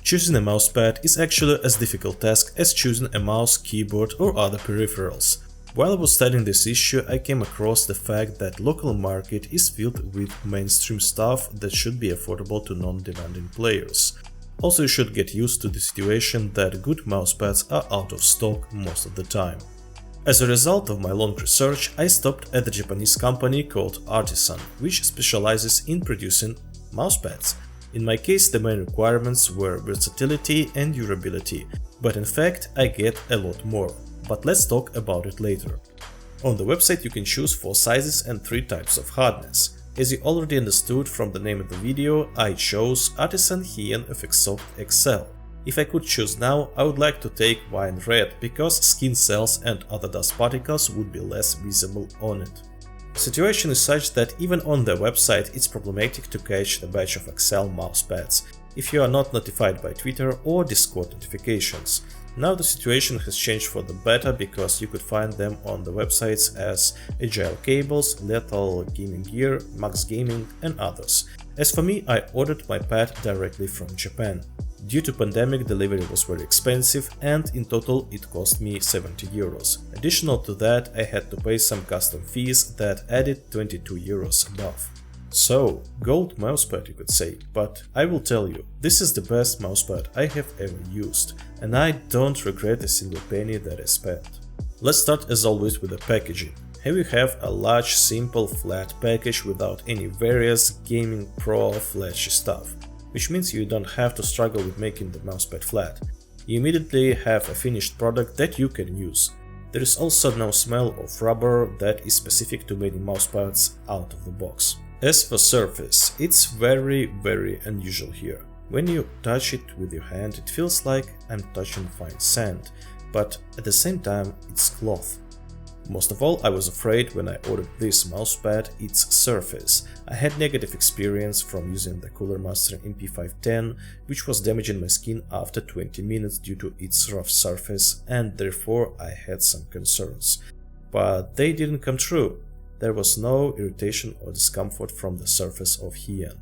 Choosing a mousepad is actually as difficult a task as choosing a mouse, keyboard or other peripherals. While I was studying this issue, I came across the fact that local market is filled with mainstream stuff that should be affordable to non-demanding players. Also, you should get used to the situation that good mousepads are out of stock most of the time. As a result of my long research, I stopped at a Japanese company called Artisan, which specializes in producing mousepads. In my case, the main requirements were versatility and durability, but in fact I get a lot more. But let's talk about it later. On the website you can choose 4 sizes and 3 types of hardness. As you already understood from the name of the video, I chose Artisan Hien FX Soft XL. If I could choose now, I would like to take wine red, because skin cells and other dust particles would be less visible on it. The situation is such that even on their website it's problematic to catch the batch of XL mousepads if you are not notified by Twitter or Discord notifications. Now the situation has changed for the better, because you could find them on the websites as Agile Cables, Lethal Gaming Gear, Max Gaming and others. As for me, I ordered my pad directly from Japan. Due to pandemic, delivery was very expensive and in total it cost me 70 euros. Additional to that, I had to pay some custom fees that added 22 euros above. So, gold mousepad you could say, but I will tell you, this is the best mousepad I have ever used, and I don't regret a single penny that I spent. Let's start as always with the packaging. Here we have a large, simple, flat package without any various gaming pro flashy stuff, which means you don't have to struggle with making the mousepad flat. You immediately have a finished product that you can use. There is also no smell of rubber that is specific to many mousepads out of the box. As for surface, it's very unusual here. When you touch it with your hand, it feels like I'm touching fine sand, but at the same time it's cloth. Most of all, I was afraid when I ordered this mousepad its surface. I had negative experience from using the Cooler Master MP510, which was damaging my skin after 20 minutes due to its rough surface, and therefore I had some concerns. But they didn't come true. There was no irritation or discomfort from the surface of Hien.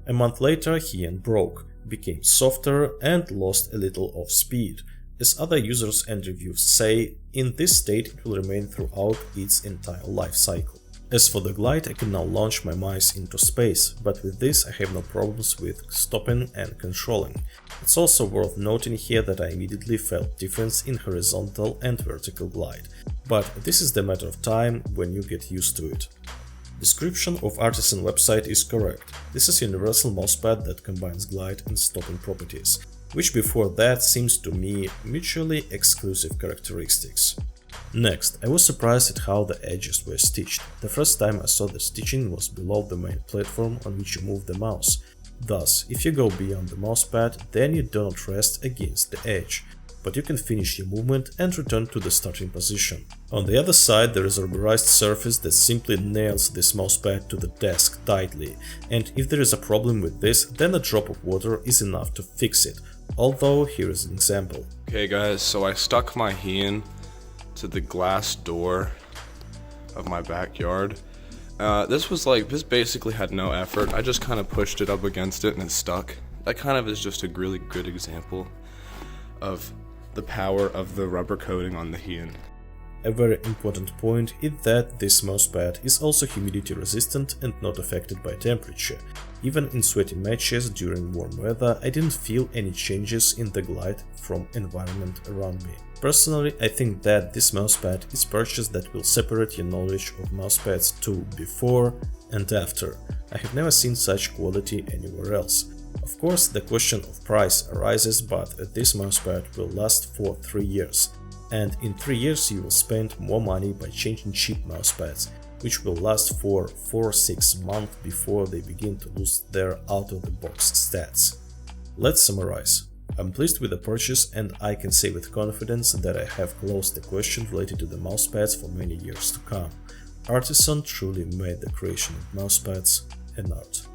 A month later, Hien broke, became softer and lost a little of speed. As other users and reviews say, in this state it will remain throughout its entire life cycle. As for the glide, I can now launch my mice into space, but with this I have no problems with stopping and controlling. It's also worth noting here that I immediately felt difference in horizontal and vertical glide, but this is the matter of time when you get used to it. Description of Artisan website is correct. This is a universal mousepad that combines glide and stopping properties, which before that seems to me mutually exclusive characteristics. Next, I was surprised at how the edges were stitched. The first time I saw the stitching was below the main platform on which you move the mouse. Thus, if you go beyond the mousepad, then you don't rest against the edge, but you can finish your movement and return to the starting position. On the other side, there is a rubberized surface that simply nails this mousepad to the desk tightly, and if there is a problem with this, then a drop of water is enough to fix it. Although, here is an example. Okay guys, so I stuck my Hien to the glass door of my backyard. This basically had no effort. I just kind of pushed it up against it and it stuck. That kind of is just a really good example of the power of the rubber coating on the Hien. A very important point is that this mousepad is also humidity resistant and not affected by temperature. Even in sweaty matches during warm weather, I didn't feel any changes in the glide from environment around me. Personally, I think that this mousepad is purchase that will separate your knowledge of mousepads to before and after. I have never seen such quality anywhere else. Of course, the question of price arises, but this mousepad will last for 3 years. And in 3 years you will spend more money by changing cheap mousepads, which will last for 4-6 months before they begin to lose their out-of-the-box stats. Let's summarize. I'm pleased with the purchase, and I can say with confidence that I have closed the question related to the mousepads for many years to come. Artisan truly made the creation of mousepads an art.